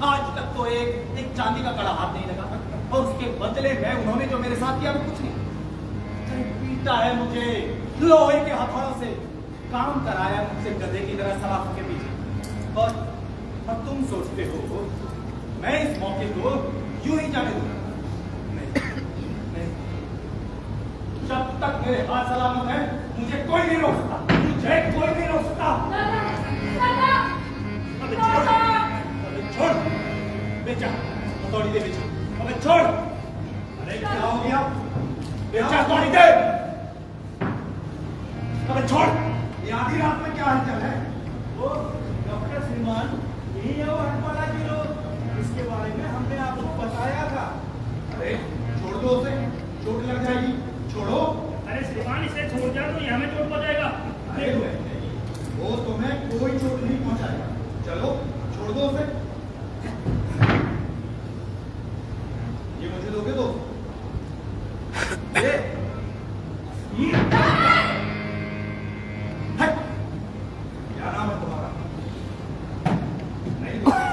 आज तक तो एक चांदी का कड़ा हाथ नहीं लगा, और उसके बदले में उन्होंने जो मेरे साथ किया वो कुछ नहीं। अरे पीटा है मुझे लोहे के हथौड़ों से, काम कराया मुझसे गधे की तरह सलाखों के पीछे। और तुम सोचते हो मैं इस मौके को यूं ही जाने दूंगा? नहीं। जब तक मेरे हाथ सलामत है मुझे कोई नहीं रोक सकता, मुझे कोई नहीं रोक सकता। दादा अबे छोड़, बेचा, हथौड़ी दे बेचा। अबे छोड़। अरे क्या हो गया? बेचा हथौड़ी दे। अबे छोड़। ये आधी रात में क्या हलचल है? वो डॉक्टर श्रीमान, यही है वो हटवाला के लोग, इसके बारे में हमने आपको बताया था। अरे छोड़ दो उसे, चोट लग जाएगी, छोड़ो। अरे श्रीमान इसे छोड़ दिया तो यहाँ में चोट पहुंचाएगा। अरे वो तुम्हें कोई चोट नहीं पहुंचाएगा, चलो छोड़ दो उसे। ये मुझे दोगे तो ये हट! क्या नाम है तुम्हारा? नहीं दूंगा।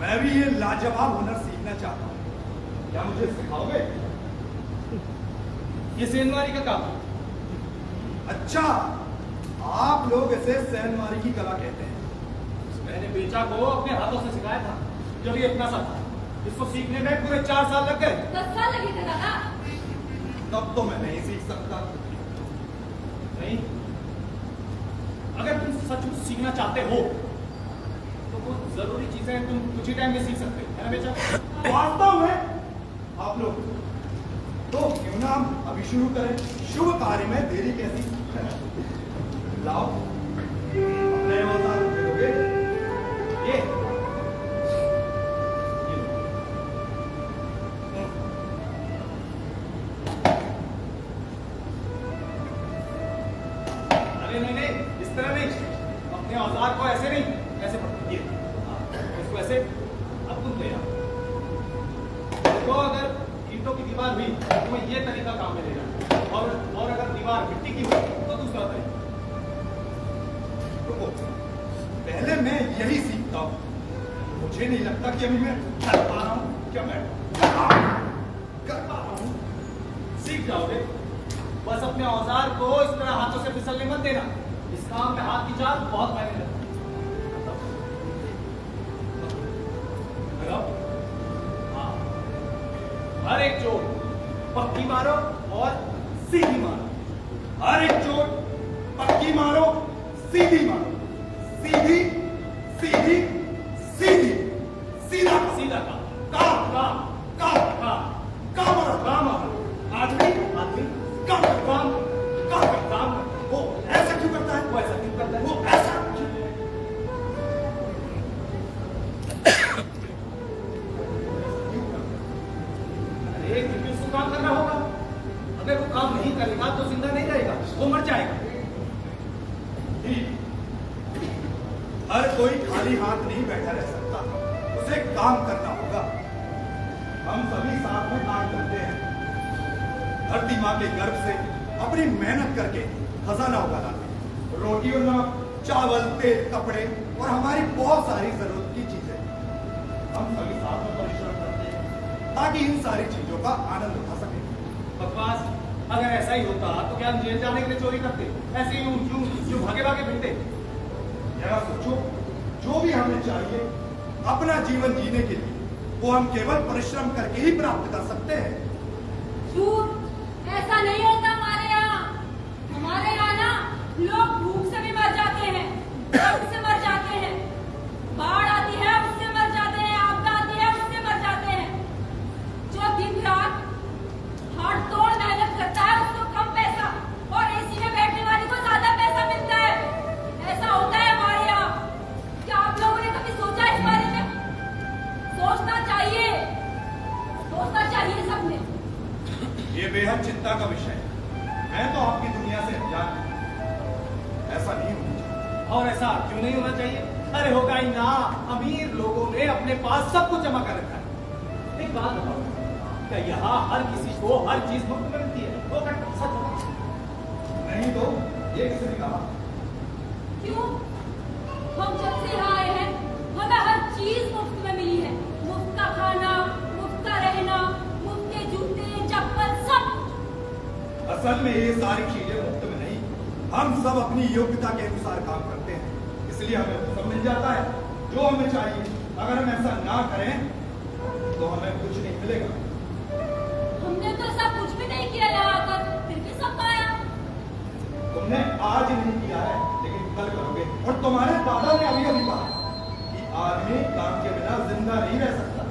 मैं भी ये लाजवाब हुनर सीखना चाहता हूं, क्या मुझे सिखाओगे? ये सेनवारी का काम है। अच्छा, आप लोग इसे सेनवारी की कला कहते हैं। मैंने बेचा को अपने हाथों से सिखाया था जब ये इतना सा था। इसको सीखने में पूरे 4 साल लग गए। 10 साल लगे थे दादा। तब तो मैं नहीं सीख सकता। नहीं, अगर तुम सचमुच सीखना चाहते हो तो कुछ जरूरी चीजें तुम कुछ ही टाइम में सीख सकते हो, है ना बेचा? वास्तव में आप लोग तो क्यों ना हम अभी शुरू करें? शुभ कार्य में देरी कैसी? लाओ अपने औजार दोगे। ये अरे नहीं, इस तरह नहीं, अपने औजार को ऐसे नहीं, ऐसे पकड़िए, इसको ऐसे। अब तुम ले आओ। तो अगर ईंटों की दीवार हुई तो मैं ये तरीका काम में लेगा, और अगर दीवार मिट्टी की हुई तो दूसरा तरीका। रुको, पहले मैं यही सीखता हूँ। मुझे नहीं लगता कि अभी मैं कर पा रहा हूँ। क्या मैं कर पा रहा हूँ? सीख जाओगे, बस अपने औजार को इस तरह हाथों से फिसलने मत देना। इस काम में हाथ की चाल बहुत मायने लगती है। हाँ, हर एक चोट पक्की मारो और सीधी मारो। हर एक चोट पक्की मारो, सीधी मारो। सीधी सीधी सीधी, सीधा सीधा काम काम काम काम काम मारो, काम मारो। आदमी आदमी काम काम काम काम। वो ऐसा क्यों करता है? वो ऐसा क्यों करता है? वो ऐसा क्यों? अरे क्योंकि उसको काम करना होगा। अगर वो काम नहीं करेगा तो जिंदा नहीं रहेगा, वो मर जाएगा। हर कोई खाली हाथ नहीं बैठा रह सकता। काम करना होगा। हम सभी साथ में काम करते हैं, धरती माँ के गर्भ से अपनी मेहनत करके खजाना उगाते हैं। रोटी और नमक, चावल, तेल, कपड़े और हमारी बहुत सारी जरूरत की चीजें हम सभी साथ में परिश्रम करते हैं ताकि इन सारी चीजों का आनंद उठा सके। बकवास, अगर ऐसा ही होता तो क्या हम जेल जाने के लिए चोरी करते? ऐसे ही यूं भागे भागे फिरते? जरा सोचो, जो भी हमें चाहिए अपना जीवन जीने के लिए वो हम केवल परिश्रम करके ही प्राप्त कर सकते हैं। झूठ, ऐसा नहीं होता हमारे यहाँ। हमारे यहाँ ना लोग भूख से भी मर जाते हैं, दर्द से मर जाते हैं, बाढ़ आती है उससे मर जाते हैं, आपदा आती है उससे मर जाते हैं। जो दिन रात हाथ तोड़ मेहनत करता है उसको कम पैसा और एसी में बैठने वाले को ज्यादा पैसा मिलता है। ऐसा होता है हमारे यहाँ। क्या आप लोगों ने कभी सोचा इस बारे में? सोचना चाहिए, सोचना चाहिए सबने। ये बेहद चिंता का विषय है। मैं तो आपकी दुनिया से अनजान हूं। ऐसा नहीं होना चाहिए। और ऐसा क्यों नहीं होना चाहिए? अरे होगा ही ना, अमीर लोगों ने अपने पास सब कुछ जमा कर रखा है। एक बात बताओ, क्या यहाँ हर किसी को हर चीज मुफ्त में मिलती है? वो सच बताओ। नहीं तो ये किसने कहा? क्यों? हम जब से यहाँ आए हैं हमें हर चीज मुफ्त में मिली है। मुफ्त का खाना, मुफ्त का रहना, मुफ्त के जूते, चप्पल, सब। असल में ये सारी चीजें मुफ्त में नहीं, हम सब अपनी योग्यता के अनुसार काम करते हैं, इसलिए हमें वो सब मिल जाता है जो हमें चाहिए। अगर हम ऐसा ना करें तो हमें कुछ नहीं मिलेगा। हमने तो ऐसा कुछ भी नहीं किया यहाँ आकर, फिर भी सब पाया। तुमने आज नहीं किया है लेकिन कल करोगे। और तुम्हारे दादा ने अभी अभी कहा कि आदमी काम के बिना जिंदा नहीं रह सकता।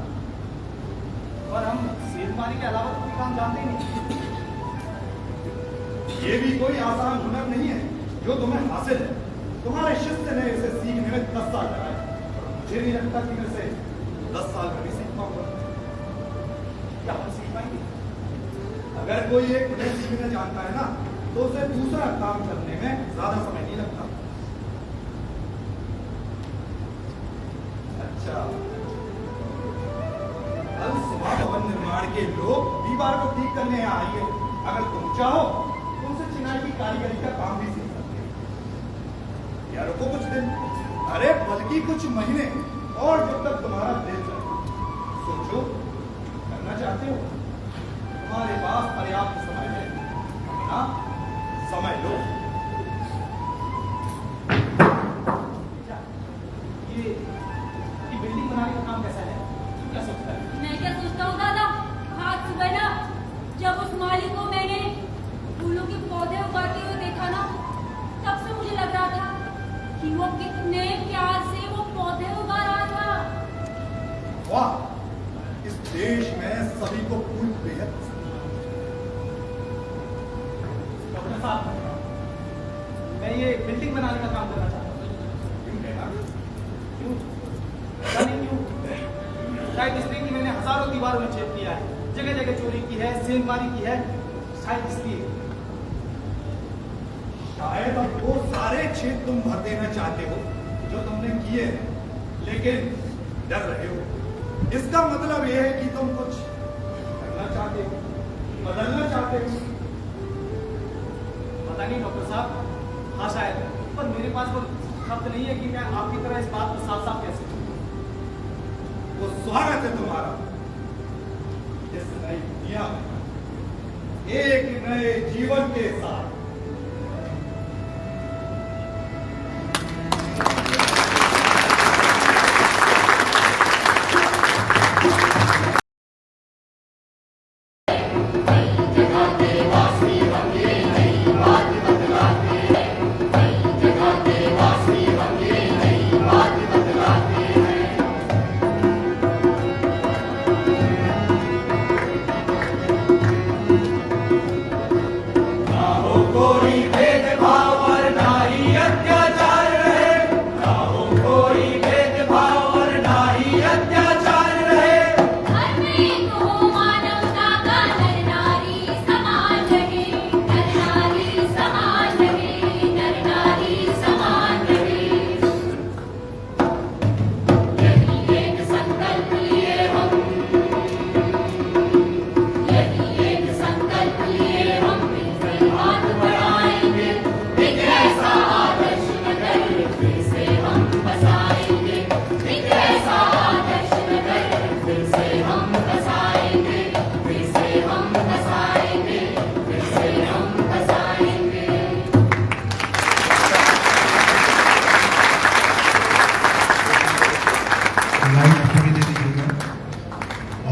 और हम सेठमारी के अलावा कोई काम जानते ही नहीं। ये भी कोई आसान हुनर नहीं है जो तुम्हें हासिल है। तुम्हारे शिष्य ने इसे सीखने में 10 साल लगाए और मुझे नहीं लगता कि मैं इसे 10 साल में भी सीख पाऊंगा। क्या हम सीख पाएंगे? अगर कोई एक हुनर सीखना जानता है ना तो उसे दूसरा काम करने में ज्यादा समय नहीं लगता। अच्छा, कल सुबह भवन निर्माण के लोग दीवार को ठीक करने यहाँ आएंगे। अगर तुम चाहो तो उनसे चिनाई की कारीगरी का काम भी सीख सकते हो। या रुको कुछ दिन, अरे बल्कि कुछ महीने और, जब तक तुम्हारा दिल चाहे। सोचो, करना चाहते हो? तुम्हारे पास पर्याप्त समय है ना? समय लो। क्या ये बिल्डिंग बनाने का काम कैसा है? तू क्या सोचता है? मैं क्या सोचता हूँ दादा, आज सुबह ना जब उस माली को मैंने फूलों के पौधे उगाते हुए देखा ना, तब से मुझे लग रहा था कि वो कितने प्यार से वो पौधे उगा रहा था। वाह, इस देश में सभी को फूल बेहद पसंद है। डॉक्टर साहब, मैं ये बिल्डिंग बनाने का काम करना चाहता हूँ। क्यों कहना? क्यों? पता नहीं क्यों। शायद इसलिए कि मैंने हजारों दीवारों में छेद किया है, जगह जगह चोरी की है, सेंधमारी की है। शायद इसलिए। शायद अब वो सारे छेद तुम भर देना चाहते हो जो तुमने किए हैं, लेकिन डर रहे हो। इसका मतलब यह है कि तुम कुछ करना चाहते हो, बदलना चाहते हो। पता नहीं डॉक्टर साहब, हाँ शायद, पर मेरे पास वो शब्द नहीं है कि मैं आपकी तरह इस बात को साफ साफ कैसे कहूं। वो स्वागत है तुम्हारा इस नई दुनिया में, एक नए जीवन के साथ। ना हो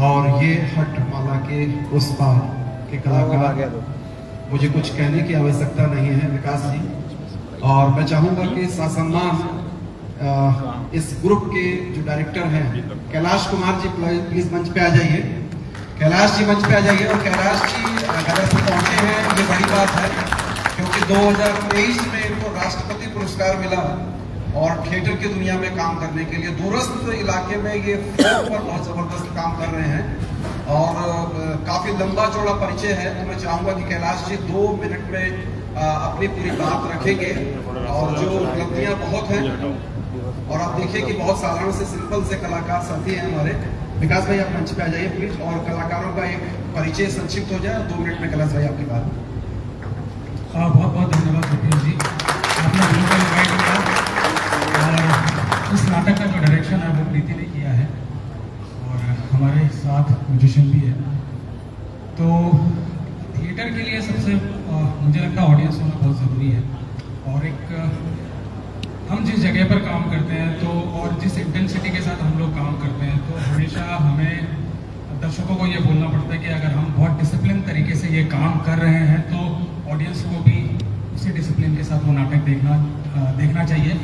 और ये हटमाला के उस पार के कलाकार, मुझे कुछ कहने की आवश्यकता नहीं है विकास जी। और मैं चाहूंगा कि ससम्मान इस ग्रुप के जो डायरेक्टर हैं कैलाश कुमार जी प्लीज मंच पे आ जाइए। कैलाश जी मंच पे आ जाइए। और कैलाश जी घर पे पहुंचे हैं, ये बड़ी बात है क्योंकि 2023 में इनको राष्ट्रपति पुरस्कार मिला और थिएटर की दुनिया में काम करने के लिए दूरस्थ इलाके में ये फिल्म पर बहुत जबरदस्त काम कर रहे हैं और काफी लंबा चौड़ा परिचय है। तो मैं चाहूंगा कि कैलाश जी 2 मिनट में अपनी पूरी बात रखेंगे और जो उपलब्धियां बहुत हैं और आप देखिए कि बहुत साधारण से सिंपल से कलाकार साथी हैं हमारे। विकास भाई आप मंच पे आ जाइए प्लीज और कलाकारों का एक परिचय संक्षिप्त हो जाए 2 मिनट में। कैलाश भाई आपकी बात। बहुत बहुत धन्यवाद सुप्रीम जी, आपने हम लोग को इन्वाइट किया और इस नाटक का जो डायरेक्शन है वो प्रीति ने किया है और हमारे साथ म्यूजिशियन भी है। तो थिएटर के लिए सबसे मुझे लगता है ऑडियंस होना बहुत ज़रूरी है और एक हम जिस जगह पर काम करते हैं तो और जिस इंटेंसिटी के साथ हम लोग काम करते हैं तो हमेशा हमें दर्शकों को ये बोलना पड़ता है कि अगर हम बहुत डिसिप्लिन तरीके से ये काम कर रहे हैं तो ऑडियंस को भी उसी डिसिप्लिन के साथ वो नाटक देखना चाहिए।